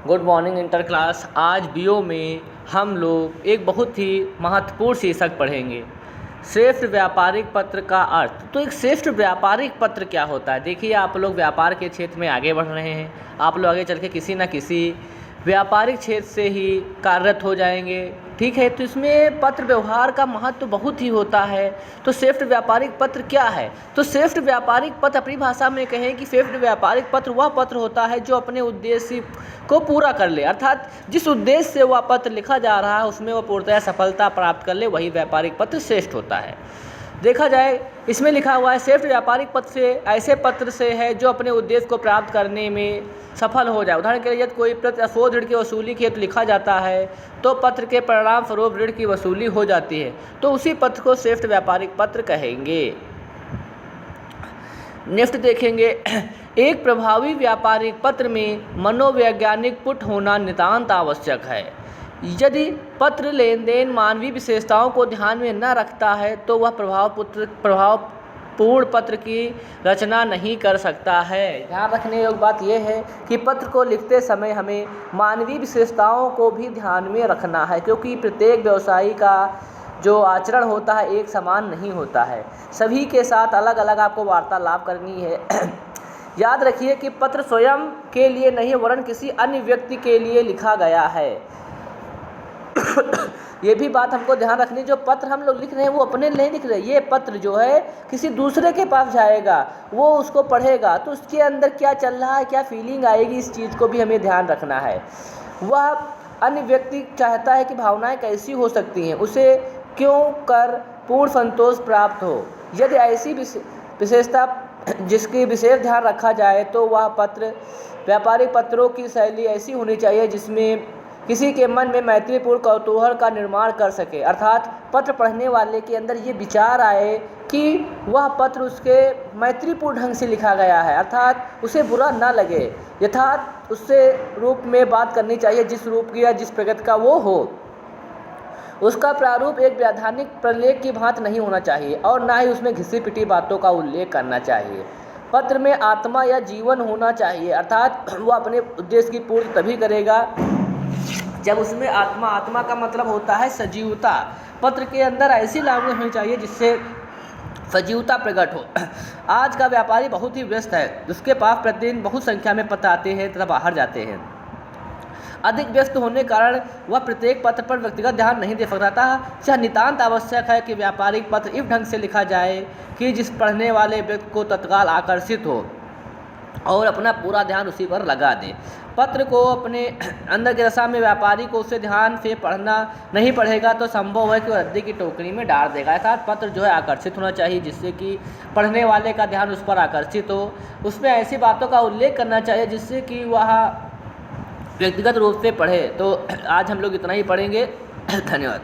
Good morning inter class. आज BO में हम लोग एक बहुत ही महत्वपूर्ण शीर्षक पढ़ेंगे, श्रेष्ठ व्यापारिक पत्र का अर्थ। तो एक श्रेष्ठ व्यापारिक पत्र क्या होता है? देखिए, आप लोग व्यापार के क्षेत्र में आगे बढ़ रहे हैं, आप लोग आगे चल के किसी न किसी व्यापारिक क्षेत्र से ही कार्यरत हो जाएंगे, ठीक है। तो इसमें पत्र व्यवहार का महत्व बहुत ही होता है। तो श्रेष्ठ व्यापारिक पत्र क्या है? तो श्रेष्ठ व्यापारिक पत्र अपनी भाषा में कहें कि श्रेष्ठ व्यापारिक पत्र वह पत्र होता है जो अपने उद्देश्य को पूरा कर ले, अर्थात जिस उद्देश्य से वह पत्र लिखा जा रहा है उसमें वह पूर्णतः सफलता प्राप्त कर ले, वही व्यापारिक पत्र श्रेष्ठ होता है। देखा जाए, इसमें लिखा हुआ है श्रेष्ठ व्यापारिक पत्र से ऐसे पत्र से है जो अपने उद्देश्य को प्राप्त करने में सफल हो जाए। उदाहरण के लिए यदि कोई पत्र अशोध ऋण की वसूली के हेतु लिखा जाता है तो पत्र के परिणाम स्वरूप ऋण की वसूली हो जाती है, तो उसी पत्र को श्रेष्ठ व्यापारिक पत्र कहेंगे। नेक्स्ट देखेंगे, एक प्रभावी व्यापारिक पत्र में मनोवैज्ञानिक पुट होना नितांत आवश्यक है। यदि पत्र लेन देन मानवीय विशेषताओं को ध्यान में न रखता है तो वह प्रभावपूर्ण पत्र की रचना नहीं कर सकता है। ध्यान रखने योग्य बात यह है कि पत्र को लिखते समय हमें मानवीय विशेषताओं को भी ध्यान में रखना है, क्योंकि प्रत्येक व्यवसायी का जो आचरण होता है एक समान नहीं होता है, सभी के साथ अलग अलग आपको वार्तालाप करनी है। याद रखिए कि पत्र स्वयं के लिए नहीं वरन किसी अन्य व्यक्ति के लिए लिखा गया है। ये भी बात हमको ध्यान रखनी, जो पत्र हम लोग लिख रहे हैं वो अपने लिए नहीं लिख रहे, ये पत्र जो है किसी दूसरे के पास जाएगा, वो उसको पढ़ेगा तो उसके अंदर क्या चल रहा है, क्या फीलिंग आएगी, इस चीज़ को भी हमें ध्यान रखना है। वह अन्य व्यक्ति चाहता है कि भावनाएं कैसी हो सकती हैं, उसे क्यों कर पूर्ण संतोष प्राप्त हो। यदि ऐसी विशेषता जिसकी विशेष ध्यान रखा जाए तो वह पत्र व्यापारिक पत्रों की शैली ऐसी होनी चाहिए जिसमें किसी के मन में मैत्रीपूर्ण कौतूहल का निर्माण कर सके, अर्थात पत्र पढ़ने वाले के अंदर ये विचार आए कि वह पत्र उसके मैत्रीपूर्ण ढंग से लिखा गया है, अर्थात उसे बुरा ना लगे, यथार्थ उससे रूप में बात करनी चाहिए, जिस रूप की या जिस प्रगति का वो हो। उसका प्रारूप एक वैधानिक प्रलेख की भांति नहीं होना चाहिए और ना ही उसमें घिसी पिटी बातों का उल्लेख करना चाहिए। पत्र में आत्मा या जीवन होना चाहिए, अर्थात वह अपने उद्देश्य की पूर्ति तभी करेगा जब उसमें आत्मा का मतलब होता है सजीवता। पत्र के अंदर ऐसी लैंग्वेज होनी चाहिए जिससे सजीवता प्रकट हो। आज का व्यापारी बहुत ही व्यस्त है, उसके पास प्रतिदिन बहुत संख्या में पत्र आते हैं तथा बाहर जाते हैं। अधिक व्यस्त होने के कारण वह प्रत्येक पत्र पर व्यक्तिगत ध्यान नहीं दे सकता। यह नितांत आवश्यक है कि व्यापारिक पत्र इस ढंग से लिखा जाए कि जिस पढ़ने वाले व्यक्ति को तत्काल आकर्षित हो और अपना पूरा ध्यान उसी पर लगा दे। पत्र को अपने अंदर की दशा में व्यापारी को उसे ध्यान से पढ़ना नहीं पढ़ेगा तो संभव है कि वह रद्दी की टोकरी में डाल देगा। अर्थात पत्र जो है आकर्षित होना चाहिए जिससे कि पढ़ने वाले का ध्यान उस पर आकर्षित हो। उसमें ऐसी बातों का उल्लेख करना चाहिए जिससे कि वह व्यक्तिगत रूप से पढ़े। तो आज हम लोग इतना ही पढ़ेंगे। धन्यवाद।